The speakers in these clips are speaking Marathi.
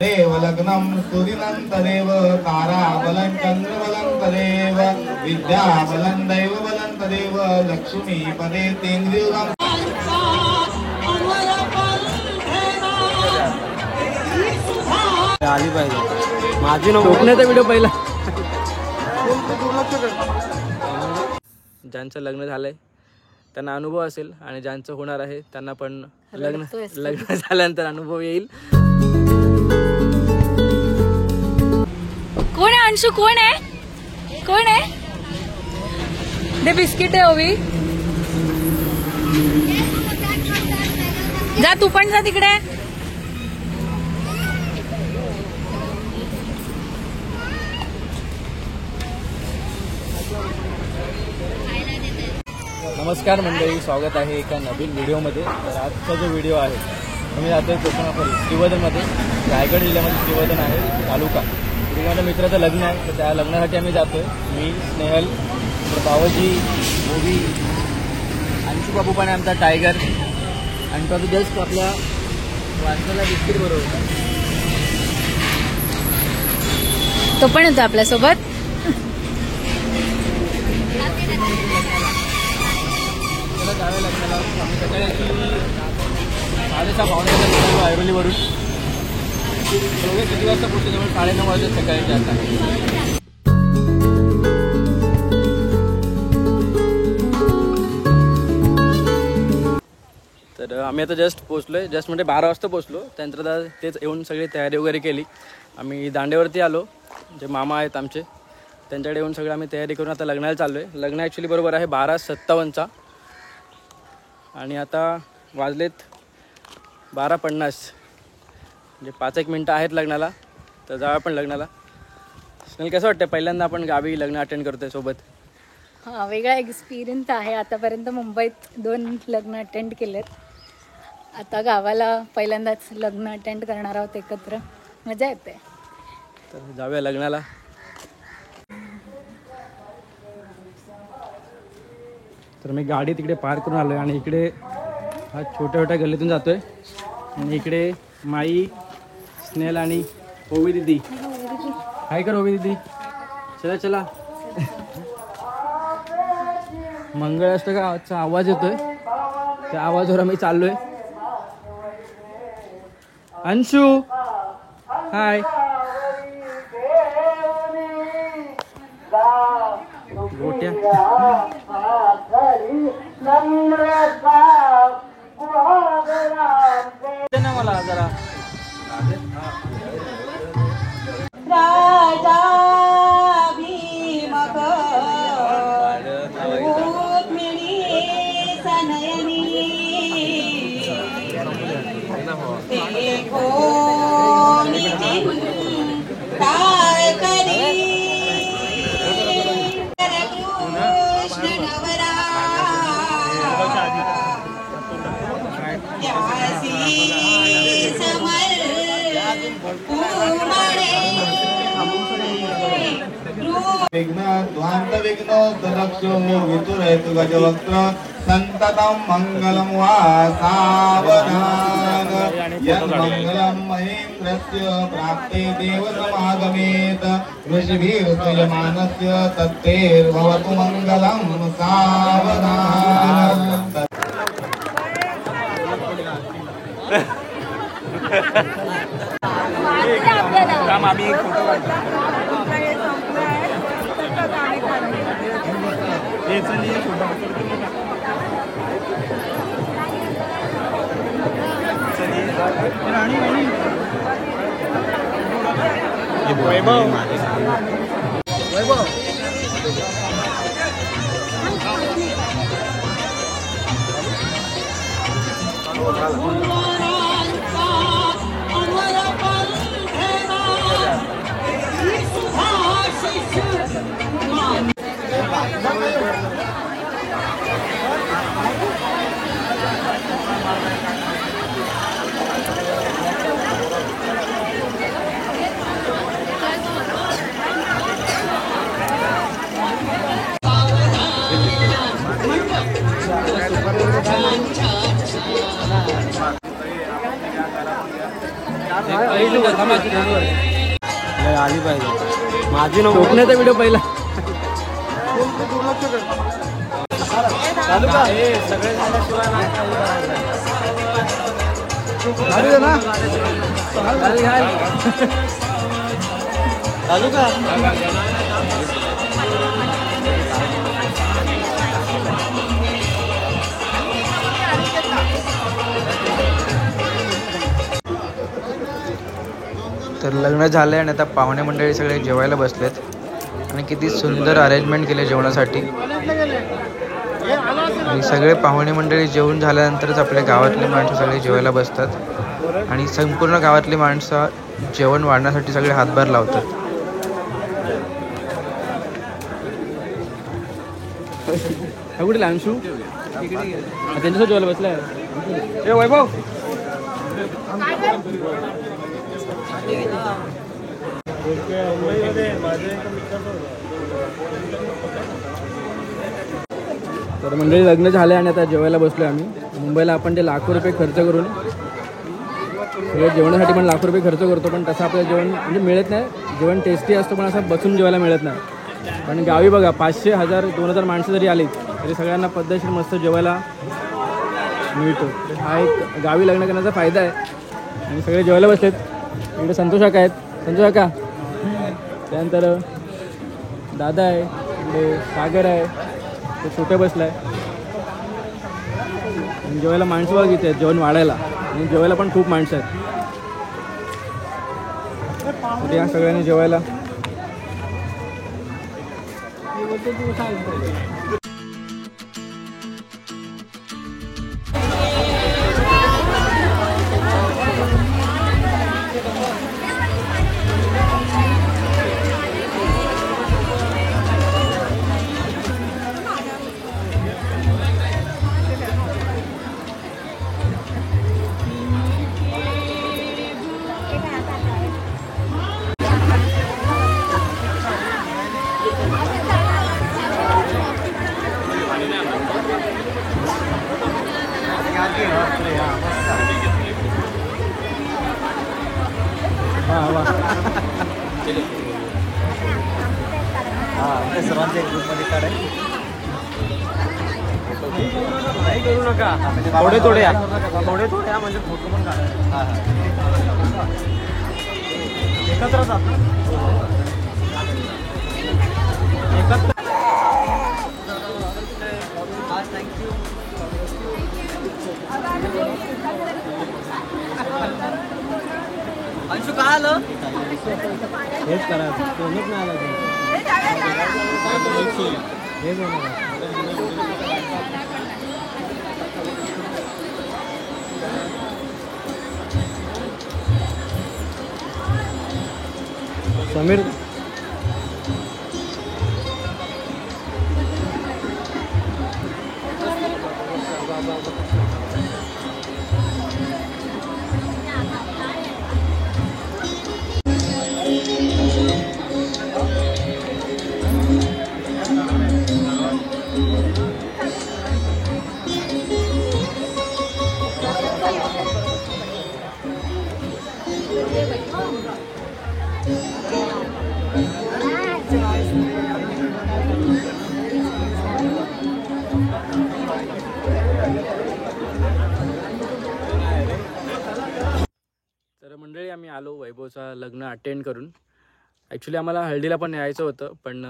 देव लग्नं सूर्यनन्तदेव ताराबलं चन्द्रबलं तदेव विद्याबलं दैवबलं तदेव लक्ष्मीपदे तेन्द्रियं आली पाहिजे माझी कोकणाचा व्हिडिओ पहिला. ज्यांचं लग्न झालंय त्यांना अनुभव असेल आणि ज्यांचं होणार आहे त्यांना पण लग्न झाल्यानंतर अनुभव येईल. कोण आहे अंशू? कोण आहे? कोण आहे? दे बिस्किट आहे ओवी. जा तू पण जा तिकडे. नमस्कार मंडळी, स्वागत आहे एका नवीन व्हिडिओमध्ये. तर आजचा जो व्हिडिओ आहे मी जातोय कोकणामध्ये श्रीवर्धनमध्ये, रायगड जिल्ह्यामध्ये श्रीवर्धन आहे तालुका. तिथे माझ्या मित्राचं लग्न आहे, तर त्या लग्नासाठी आम्ही जातोय. मी, स्नेहल, बाबाजी, ओवी, अंशू बाबू पण आहे आमचा टायगर आणि तो जस्ट आपल्या वाचनाला बिस्किट बरोबर तो पण होता आपल्यासोबत. जावे लग्नाला. आम्ही सकाळी 6:30 ऐरोलीवरून दोघे किती वाजता पोहोचले? जवळ 9:30 वाजता सकाळी आता. तर आम्ही आता जस्ट पोहोचलोय. जस्ट म्हणजे 12 वाजता पोहोचलो. त्यानंतर तेच येऊन सगळी तयारी वगैरे केली. आम्ही दांडेवरती आलो. जे मामा आहेत आमचे त्यांच्याकडे येऊन सगळं आम्ही तयारी करून आता लग्नाला चाललो आहे. लग्न ॲक्च्युली बरोबर आहे 12:57 आणि आता वाजलेत 12:50. म्हणजे 5-1 मिनटं आहेत लग्नाला. तर जाऊ आपण लग्नाला. स्नेल, कसं वाटतं पहिल्यांदा आपण गावी लग्न अटेंड करतोय सोबत? हा, वेगळा एक्सपिरियन्स आहे. आतापर्यंत मुंबईत 2 लग्न अटेंड केलेत. आता गावाला पहिल्यांदाच लग्न अटेंड करणार आहोत एकत्र. मजा येते. तर जाऊया लग्नाला. तर मी गाडी तिकडे पार्क करून आलो आहे आणि इकडे हा छोट्या छोट्या गल्लीतून जातोय. आणि इकडे माई, स्नेल आणि ओवी दिदी. हाय कर ओवी दिदी. चला चला. मंगळाष्टकाचा आवाज येतोय, त्या आवाजावर आम्ही चाललोय. अंशू हाय. गोट्या मला जरा राजा भीमक रुक्मिणी सनयनी ते कोणी काय करी कृष्ण नवरा विघ्न ध्वांत विघ्नो दक्षो वितुरयतु गजवक्त्र संततं मंगलं वा सावधान. यन्मंगलं महेन्द्रस्य प्राप्ते देव समागमेत ऋषिभिः स्तूयमानस्य तत्तेर्भवतु मंगलं सावधान. काम आम्ही फोटो काढतो. वैभव आली पाहिजे माझी नको कोकणाचा व्हिडिओ पहिला चालू का हे सगळे झाल्याशिवाय ना चालू का तर लग्न झालं आणि आता पाहुणे मंडळी सगळे जेवायला बसलेत आणि किती सुंदर अरेंजमेंट केले जेवणासाठी. आणि सगळे पाहुणे मंडळी जेवून झाल्यानंतरच आपल्या गावातली माणसं सगळे जेवायला बसतात आणि संपूर्ण गावातली माणसं जेवण वाढण्यासाठी सगळे हातभार लावतात. कुठे लांशू त्यांच्यासोबत जेवायला बसलाय ए वैभव. तर मंडळी लग्न झाले आणि आता जेवायला बसलोय आम्ही. मुंबईला आपण ते लाखो रुपये खर्च करून सगळं जेवणासाठी पण लाखो रुपये खर्च करतो, पण तसं आपलं जेवण म्हणजे मिळत नाही. जेवण टेस्टी असतं पण असं बसून जेवायला मिळत नाही. आणि गावी बघा 500, 1000, 2000 माणसं जरी आली तरी सगळ्यांना पद्धतशीर मस्त जेवायला मिळतो. हा एक गावी लग्न करण्याचा फायदा आहे. आणि सगळे जेवायला बसलेत. इकडे संतोष काका आहेत, संतोष काका, त्यानंतर दादा आहे, इकडे सागर आहे, तो छोटे बसला आहे. आणि जेवायला माणसं बघ इथे आहेत जेवण वाढायला, आणि जेवायला पण खूप माणसं आहेत. तर या सगळ्यांनी जेवायला सर्वांचे एक ग्रुपमध्ये काढाय नाही करू नका. थोडे थोडे थोडे थोडे म्हणजे फोटो पण काढा. एकत्रच एकत्र. अंशू काय आलं हेच करायचं कोणच नाही आलं हेच समीर. तर मंडळी आम्ही आलो वैभवचा लग्न अटेंड करून. ॲक्च्युली आम्हाला हळदीला पण यायचं होतं, पण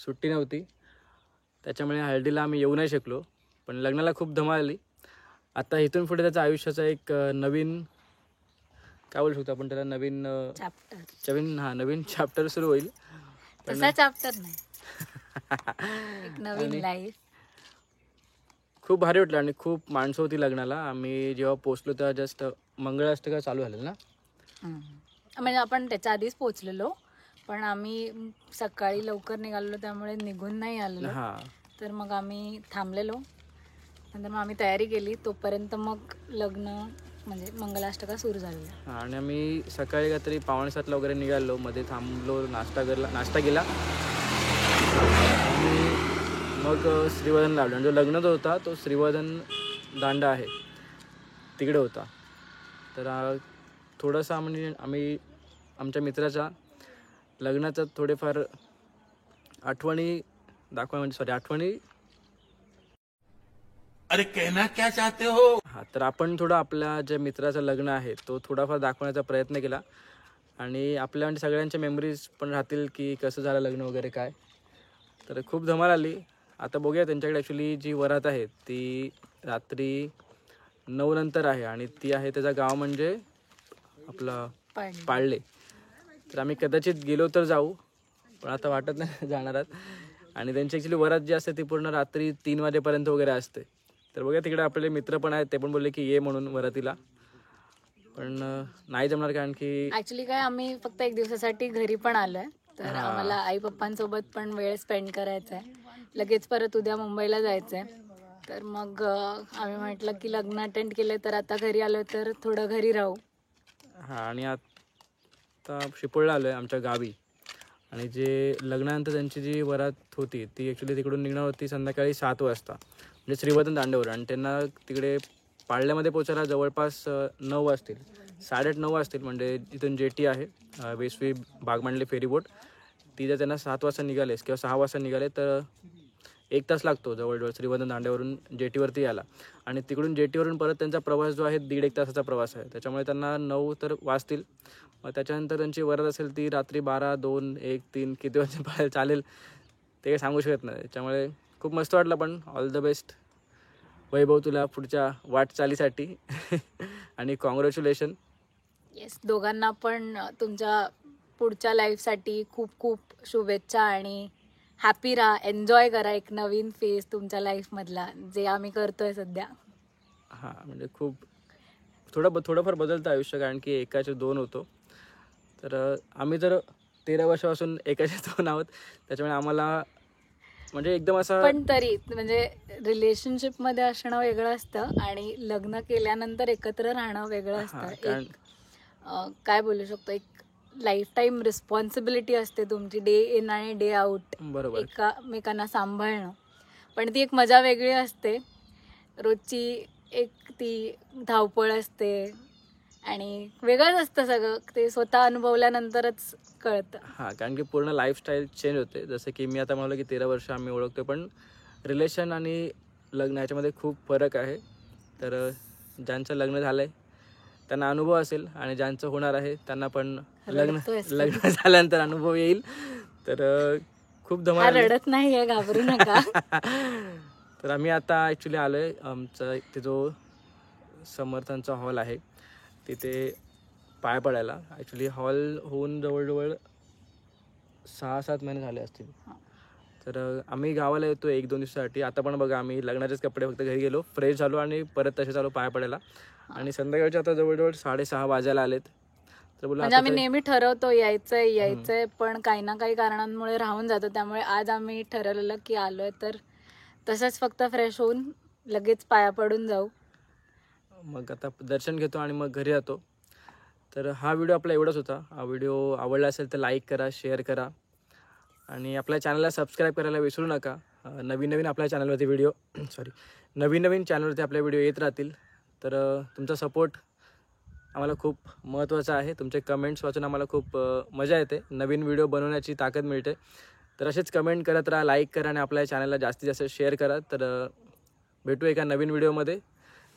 सुट्टी नव्हती, त्याच्यामुळे हळदीला आम्ही येऊ नाही शकलो. पण लग्नाला खूप धमाल आली. आता इथून पुढे त्याच्या आयुष्याचा एक नवीन काय बोलू शकतो आपण त्याला, नवीन नवीन चॅप्टर सुरू होईल. तसा चॅप्टर नाही, एक नवीन लाईफ. खूप भारी वाटलं आणि खूप माणसं होती लग्नाला. आम्ही जेव्हा पोचलो तेव्हा जस्ट मंगळाष्टका चालू झालेलं ना. म्हणजे आपण त्याच्या आधीच पोचलेलो, पण आम्ही सकाळी लवकर निघालेलो त्यामुळे निघून नाही आलो. तर मग आम्ही थांबलेलो, नंतर मग आम्ही तयारी केली. तोपर्यंत मग लग्न म्हणजे मंगलाष्टका सुरू झाली. आणि आम्ही सकाळी काहीतरी 6:45 वगैरे निघालो, मध्ये थांबलो, नाश्ता केला आणि मग श्रीवर्धन लावलं. आणि जो लग्न जो होता तो श्रीवर्धन दांडा आहे तिकडे होता. तर थोडासा म्हणजे आम्ही आमच्या मित्राच्या लग्नाचं थोडेफार आठवणी दाखवा, म्हणजे सॉरी आठवणी. अरे कहना क्या चाहते हो. हां, तर आपण थोडं आपल्या ज्या मित्राचं लग्न आहे तो थोडाफार दाखवण्याचा प्रयत्न केला आणि आपल्या म्हणजे सगळ्यांच्या मेमरीज पण राहतील की कसं झालं लग्न वगैरे काय. तर खूप धमाल आली. आता बघूया त्यांच्याकडे ॲक्च्युली जी वरात आहे ती रात्री 9 नंतर आहे आणि ती आहे त्याचं गाव म्हणजे आपलं पाळले. तर आम्ही कदाचित गेलो तर जाऊ, पण आता वाटत नाही जाणार आहात. आणि त्यांची ॲक्च्युली वरात जी असते ती पूर्ण रात्री 3 वाजेपर्यंत वगैरे असते. तर बघूया, तिकडे आपले मित्र पण आहेत, ते पण बोलले की ये म्हणून वरातीला, पण नाही जमणार कारण की ॲक्च्युली काय आम्ही फक्त 1 दिवसासाठी घरी पण आलोय, तर आम्हाला आई पप्पांसोबत पण वेळ स्पेंड करायचा आहे. लगेच परत उद्या मुंबईला जायचं आहे. तर मग आम्ही म्हटलं की लग्न अटेंड केलं तर आता घरी आलो तर थोडं घरी राहू. हां, आणि आता शिपोळला आलो आहे आमच्या गावी. आणि जे लग्नानंतर त्यांची जी वरात होती ती ॲक्च्युली तिकडून निघणार होती संध्याकाळी 7 वाजता, म्हणजे श्रीवर्धन दांड्यावर. आणि त्यांना तिकडे पाळल्यामध्ये पोचायला जवळपास 9 वाजतील, 8:30-9 वाजतील. म्हणजे इथून जेटी आहे वेसवी बागमांडले फेरीबोट, ती जर त्यांना 7 वाजता निघालेस किंवा 6 वाजता निघाले तर 1 तास लागतो जवळजवळ श्रीवर्धन दांड्यावरून जेटीवरती यायला. आणि तिकडून जेटीवरून परत त्यांचा प्रवास जो आहे 1.5 तासाचा प्रवास आहे, त्याच्यामुळे त्यांना 9 तर वाजतील. मग त्याच्यानंतर त्यांची वरात असेल ती रात्री 12, 2, 1, 3 किती वाजता पाहायला चालेल ते काही सांगू शकत नाही. त्याच्यामुळे खूप मस्त वाटलं. पण ऑल द बेस्ट वैभव तुला पुढच्या वाटचालीसाठी आणि कॉंग्रॅच्युलेशन. येस, दोघांना पण तुमच्या पुढच्या लाईफसाठी खूप खूप शुभेच्छा आणि हॅपी राहा, एन्जॉय करा एक नवीन फेज तुमच्या लाईफमधला, जे आम्ही करतोय सध्या. हां, म्हणजे खूप थोडंफार बदलतं आयुष्य, कारण की एकाचे 2 होतो. तर आम्ही तर 13 वर्षापासून एकाचे 2 आहोत, त्याच्यामुळे आम्हाला म्हणजे एकदम असं. पण तरी म्हणजे रिलेशनशिपमध्ये असणं वेगळं असतं आणि लग्न केल्यानंतर एकत्र राहणं वेगळं असतं. एक काय बोलू शकतो, एक लाईफ टाईम रिस्पॉन्सिबिलिटी असते तुमची, डे इन आणि डे आउट बरोबर एकमेकांना सांभाळणं. पण ती एक मजा वेगळी असते. रोजची एक ती धावपळ असते आणि वेगळंच असतं सगळं, ते स्वतः अनुभवल्यानंतरच कळतं. हां, कारण की पूर्ण लाईफस्टाईल चेंज होते. जसं की मी आता म्हणालो की 13 वर्ष आम्ही ओळखतो, पण रिलेशन आणि लग्न ह्याच्यामध्ये खूप फरक आहे. तर ज्यांचं लग्न झालं आहे त्यांना अनुभव असेल आणि ज्यांचं होणार आहे त्यांना पण लग्न झाल्यानंतर अनुभव येईल. तर खूप धमाल. रडत नाही आहे, घाबरू नका. तर आम्ही आता ॲक्च्युली आलो आहे आमचा इथे जो समर्थांचा हॉल आहे तिथे पाय पडायला. ॲक्च्युली हॉल होऊन जवळजवळ 6-7 महिने झाले असतील. तर आम्ही गावाला येतो 1-2 दिवसासाठी. आता पण बघा आम्ही लग्नाचेच कपडे फक्त घरी गेलो, फ्रेश झालो आणि परत तसे चालू पाय पडायला. आणि संध्याकाळचे आता जवळजवळ 6:30 वाजायला आलेत. तर बोला म्हणजे आम्ही नेहमी ठरवतो यायचंय, पण काही ना काही कारणांमुळे राहून जातो. त्यामुळे आज आम्ही ठरवलेलं की आलोय तर तसंच फक्त फ्रेश होऊन लगेच पाया पडून जाऊ. मग आता दर्शन घेतो आणि मग घरी जातो. तर हा व्हिडिओ आपला एवढाच होता. हा व्हिडिओ आवडला असेल तर लाईक करा, शेअर करा आणि आपल्या चॅनलला सबस्क्राईब करायला विसरू नका. नवीन आपल्या चॅनलवरती नवीन चॅनलवरती आपले व्हिडिओ येत राहतील. तर तुमचा सपोर्ट आम्हाला खूप महत्त्वाचा आहे. तुमचे कमेंट्स वाचून आम्हाला खूप मजा येते, नवीन व्हिडिओ बनवण्याची ताकद मिळते. तर असेच कमेंट करत राहा, लाईक करा आणि आपल्या चॅनलला जास्तीत जास्त शेअर करा. तर भेटू एका नवीन व्हिडिओमध्ये.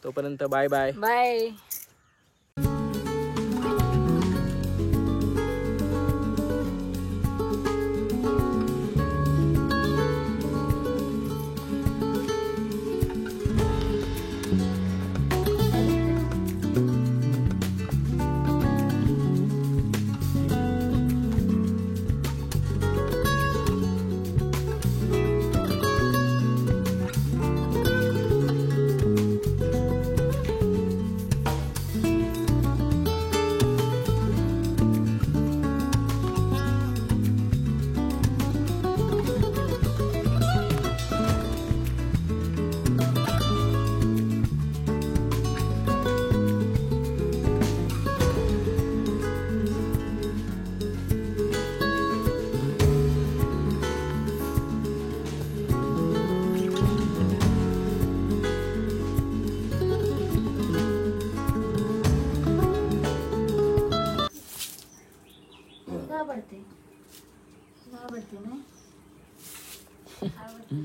तोपर्यंत बाय बाय. आवडते आवडते नाही आवडते.